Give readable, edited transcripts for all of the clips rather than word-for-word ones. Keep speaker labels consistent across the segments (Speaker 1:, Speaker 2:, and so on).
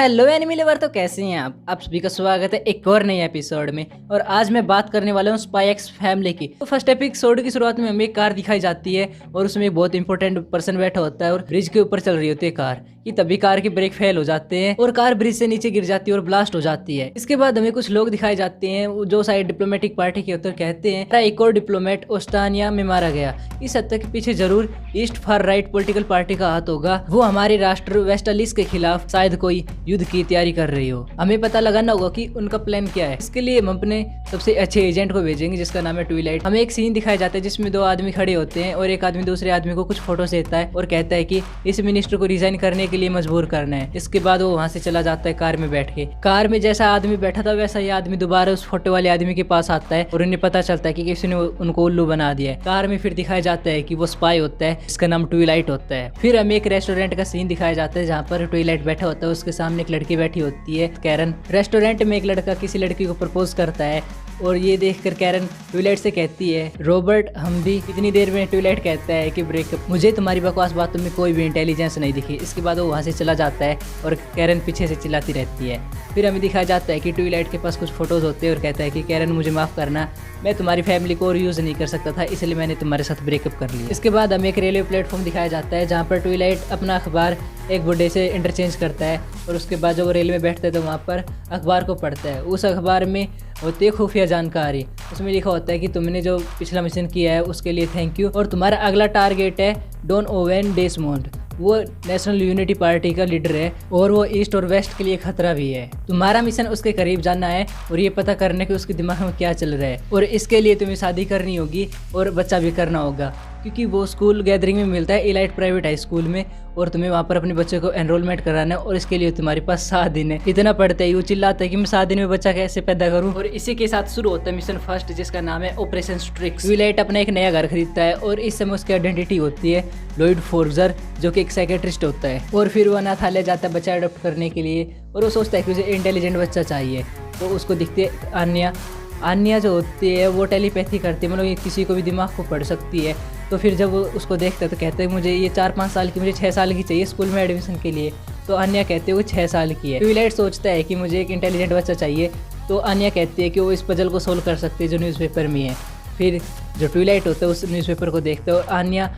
Speaker 1: Hello enemy lover, तो कैसे हैं आप सभी का स्वागत है एक और नए एपिसोड में। और आज मैं बात करने वाला हूँ स्पाई एक्स फैमिली की। तो फर्स्ट एपिसोड की शुरुआत में हमें एक कार दिखाई जाती है और उसमें एक बहुत इंपॉर्टेंट पर्सन बैठा होता है और ब्रिज के ऊपर चल रही होती है कार कि तभी कार के ब्रेक फेल हो जाते हैं और कार ब्रिज से नीचे गिर जाती है और ब्लास्ट हो जाती है। इसके बाद हमें कुछ लोग दिखाए जाते हैं जो शायद डिप्लोमेटिक पार्टी के उत्तर कहते हैं एक और डिप्लोमेट ओस्टानिया में मारा गया। इस हत्या के पीछे जरूर east far right political party का हाथ होगा। वो हमारे राष्ट्र वेस्टलिस के खिलाफ शायद कोई युद्ध की तैयारी कर रही हो। हमें पता लगाना होगा कि उनका प्लान क्या है। इसके लिए हम अपने सबसे अच्छे एजेंट को भेजेंगे जिसका नाम है ट्विलाइट। हमें एक सीन दिखाया जाता है जिसमें दो आदमी खड़े होते हैं और एक आदमी दूसरे आदमी को कुछ फोटोस देता है और कहता है कि इस मिनिस्टर को रिजाइन करने के लिए मजबूर करना है। इसके बाद वो वहाँ से चला जाता है कार में बैठ के। कार में जैसा आदमी बैठा था वैसा ही आदमी दोबारा उस फोटो वाले आदमी के पास आता है और उन्हें पता चलता है कि किसी ने उनको उल्लू बना दिया है। कार में फिर दिखाया जाता है कि वो स्पाई होता है जिसका नाम ट्विलाइट होता है। फिर हमें एक रेस्टोरेंट का सीन दिखाया जाता है जहाँ पर ट्विलाइट बैठा होता है, उसके सामने एक लड़की बैठी होती है कैरन। रेस्टोरेंट में एक लड़का किसी लड़की को प्रपोज करता है और ये देखकर कैरन ट्विलाइट से कहती है रॉबर्ट हम भी। इतनी देर में ट्विलाइट कहता है कि ब्रेकअप, मुझे तुम्हारी बकवास बातों में कोई भी इंटेलिजेंस नहीं दिखी। इसके बाद वो वहाँ से चला जाता है और कैरन पीछे से चिल्लाती रहती है। फिर हमें दिखाया जाता है कि ट्विलाइट के पास कुछ फोटोज होते हैं और कहता है कि कैरन मुझे माफ़ करना, मैं तुम्हारी फैमिली को और यूज़ नहीं कर सकता था इसलिए मैंने तुम्हारे साथ ब्रेकअप कर लिया। इसके बाद हमें एक रेलवे प्लेटफॉर्म दिखाया जाता है जहाँ पर ट्विलाइट अपना अखबार एक बुड्ढे से इंटरचेंज करता है और उसके बाद जब वो रेल में बैठता है तो वहाँ पर अखबार को पढ़ता है। उस अखबार में होती है खुफिया जानकारी। उसमें लिखा होता है कि तुमने जो पिछला मिशन किया है उसके लिए थैंक यू और तुम्हारा अगला टारगेट है डॉन ओवेन डेसमोंड। वो नेशनल यूनिटी पार्टी का लीडर है और वो ईस्ट और वेस्ट के लिए खतरा भी है। तुम्हारा मिशन उसके करीब जाना है और ये पता करने कि उसके दिमाग में क्या चल रहा है और इसके लिए तुम्हें शादी करनी होगी और बच्चा भी करना होगा क्योंकि वो स्कूल गैदरिंग में मिलता है इलाइट प्राइवेट हाई स्कूल में और तुम्हें वहाँ पर अपने बच्चे को एनरोलमेंट कराना है और इसके लिए तुम्हारे पास 7 दिन है। इतना पढ़ते ही वो चिल्लाता है कि मैं 7 दिन में बच्चा कैसे पैदा करूँ। और इसी के साथ शुरू होता है मिशन फर्स्ट जिसका नाम है ऑपरेशन स्ट्रिक्स। ट्विलाइट अपना एक नया घर खरीदता है और इस समय उसकी आइडेंटिटी होती है लॉयड फोर्जर जो कि एक साइकेट्रिस्ट होता है। और फिर वो अनाथालय जाता है बच्चा अडॉप्ट करने के लिए और वो सोचता है कि उसे इंटेलिजेंट बच्चा चाहिए। तो उसको दिखती है आन्या जो होती है वो टेलीपैथी करती है, मतलब ये किसी को भी दिमाग को पढ़ सकती है। तो फिर जब वो उसको देखता है तो कहते हैं मुझे ये 4-5 साल की, मुझे 6 साल की चाहिए स्कूल में एडमिशन के लिए। तो अन्या कहते हैं वो 6 साल की है। ट्विलाइट सोचता है कि मुझे एक इंटेलिजेंट बच्चा चाहिए। तो अन्या कहती है कि वो इस पजल को सोल्व कर सकती है जो न्यूज़पेपर में है। फिर जो ट्विलाइट होता है उस न्यूज़पेपर को देखता है और अन्या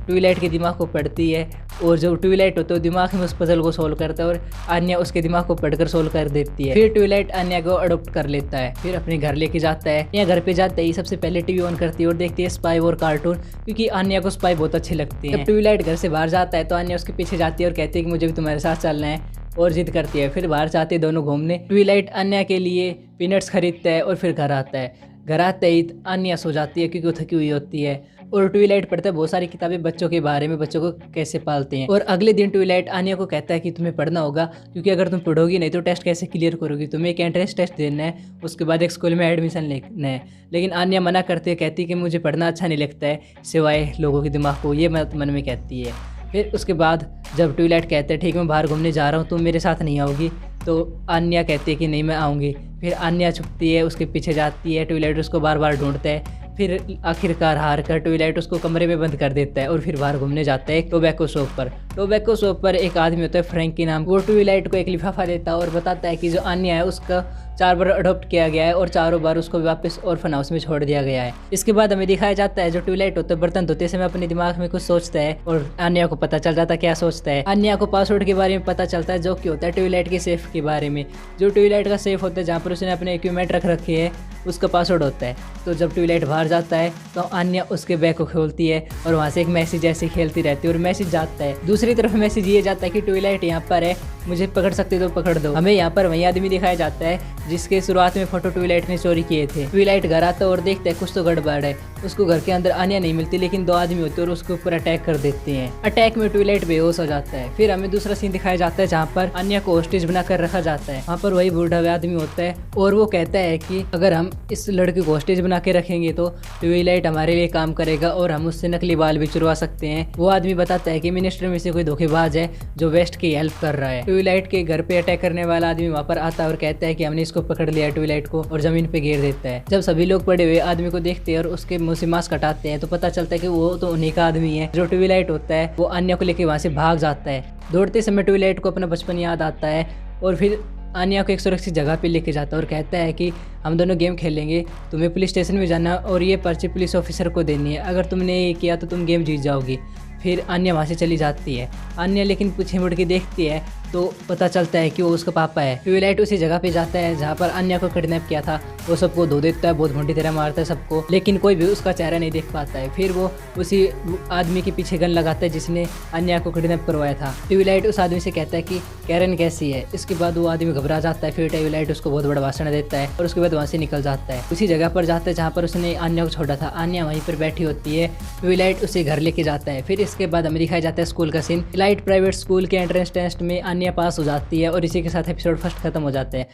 Speaker 1: ट्विलाइट के दिमाग को पढ़ती है और जो ट्विलाइट होता है वो दिमाग में उस पजल को सोल्व करता है और अन्या उसके दिमाग को पढ़कर सोल्व कर देती है। फिर ट्विलाइट अन्या को अडॉप्ट कर लेता है। फिर अपने घर लेके जाता है। अन्या घर पे जाते ही सबसे पहले टीवी ऑन करती है और देखती है स्पाई और कार्टून क्योंकि अन्या को स्पाई बहुत अच्छे लगते हैं। जब ट्विलाइट घर से बाहर जाता है तो अन्या उसके पीछे जाती है और कहती है कि मुझे भी तुम्हारे साथ चलना है और जिद करती है। फिर बाहर जाते हैं दोनों घूमने। ट्विलाइट अन्या के लिए पीनट्स खरीदता है और फिर घर आता है। घर आते ही अन्या सो जाती है क्योंकि वो थकी हुई होती है और ट्विलाइट पढ़ता है बहुत सारी किताबें बच्चों के बारे में, बच्चों को कैसे पालते हैं। और अगले दिन ट्विलाइट अन्या को कहता है कि तुम्हें पढ़ना होगा क्योंकि अगर तुम पढ़ोगी नहीं तो टेस्ट कैसे क्लियर करोगी, तुम्हें एक एंट्रेंस टेस्ट देना है, उसके बाद एक स्कूल में एडमिशन लेना है। लेकिन अन्या मना करती है, कहती है कि मुझे पढ़ना अच्छा नहीं लगता है सिवाय लोगों के दिमाग को, ये मन में कहती है। फिर उसके बाद जब ट्विलाइट कहते हैं ठीक मैं बाहर घूमने जा रहा हूँ तुम मेरे साथ नहीं आओगी, तो अन्या कहती है कि नहीं मैं आऊँगी। फिर अन्या छुपती है, उसके पीछे जाती है। ट्विलाइट उसको बार बार ढूंढता है। फिर आखिरकार हार कर ट्विलाइट उसको कमरे में बंद कर देता है और फिर बाहर घूमने जाता है टोबैको शॉप पर। टोबैको शॉप पर एक आदमी होता है फ्रैंक के नाम, वो ट्विलाइट को एक लिफाफा देता है और बताता है कि जो अन्या है उसका 4 बार अडॉप्ट किया गया है और चारों बार उसको वापस ऑर्फन हाउस में छोड़ दिया गया है। इसके बाद हमें दिखाया जाता है जो ट्विलाइट होता है बर्तन धोते समय अपने दिमाग में कुछ सोचता है और अन्या को पता चल जाता है क्या सोचता है। अन्या को पासवर्ड के बारे में पता चलता है जो कि होता है ट्विलाइट के सेफ के बारे में। जो ट्विलाइट का सेफ होता है जहाँ पर उसने अपने इक्विपमेंट रख रखे है उसका पासवर्ड होता है। तो जब ट्विलाइट बाहर जाता है तो अन्या उसके बैग को खोलती है और वहाँ से एक मैसेज ऐसे खेलती रहती है और मैसेज जाता है। दूसरी तरफ मैसेज ये जाता है कि ट्विलाइट यहाँ पर है, मुझे पकड़ सकते तो पकड़ दो। हमें यहाँ पर वही आदमी दिखाया जाता है जिसके शुरुआत में फोटो ट्विलाइट ने चोरी किए थे। ट्विलाइट घर आता है और देखता है कुछ तो गड़बड़ है। उसको घर के अंदर अन्या नहीं मिलती लेकिन 2 आदमी होते हैं और उसके ऊपर अटैक कर देते हैं। अटैक में ट्विलाइट बेहोश हो जाता है। फिर हमें दूसरा सीन दिखाया जाता है जहाँ पर अन्या को होस्टेज बनाकर रखा जाता है। वहाँ पर वही बूढ़ा आदमी होता है और वो कहता है कि अगर हम इस लड़के को होस्टेज बना के रखेंगे तो ट्विलाइट हमारे लिए काम करेगा और हम उससे नकली बाल भी चुरवा सकते हैं। वो आदमी बताता है कि मिनिस्टर में से कोई धोखेबाज है जो वेस्ट की हेल्प कर रहा है। ट्विलाइट के घर पे अटैक करने वाला आदमी वहाँ पर आता है और कहता है कि हमने इसको पकड़ लिया है ट्विलाइट को, और जमीन पे गिर देता है। जब सभी लोग पड़े हुए आदमी को देखते हैं और उसके मुंह से मांस कटाते हैं तो पता चलता है कि वो तो उन्हीं का आदमी है। जो ट्विलाइट होता है वो अन्य को लेकर वहाँ से भाग जाता है। दौड़ते समय ट्विलाइट को अपना बचपन याद आता है और फिर आन्या को एक सुरक्षित जगह पे लेके जाता है और कहता है कि हम दोनों गेम खेलेंगे, तुम्हें पुलिस स्टेशन में जाना और ये पर्ची पुलिस ऑफिसर को देनी है, अगर तुमने ये किया तो तुम गेम जीत जाओगी। फिर आन्या वहाँ से चली जाती है। आन्या लेकिन पीछे मुड़ के देखती है तो पता चलता है कि वो उसका पापा है। ट्विलाइट उसी जगह पे जाता है जहाँ पर आन्या को किडनैप किया था। वो सबको धो देता है, बहुत भोंडी तरह मारता है सबको, लेकिन कोई भी उसका चेहरा नहीं देख पाता है। फिर वो उसी आदमी के पीछे गन लगाता है जिसने आन्या को किडनैप करवाया था। ट्विलाइट उस आदमी से कहता है कि कैरन कैसी है। इसके बाद वो आदमी घबरा जाता है। फिर ट्विलाइट उसको बहुत बड़ा भाषण देता है और उसके बाद वहाँ से निकल जाता है। उसी जगह पर जाता है जहाँ पर उसने आन्या को छोड़ा था। आन्या वहीं पर बैठी होती है। ट्विलाइट उसे घर लेके जाता है। फिर इसके बाद हमें दिखाया जाता है स्कूल का सीन। ट्विलाइट प्राइवेट स्कूल के एंट्रेंस टेस्ट में आन्या पास हो जाती है और इसी के साथ एपिसोड फर्स्ट खत्म हो जाता है।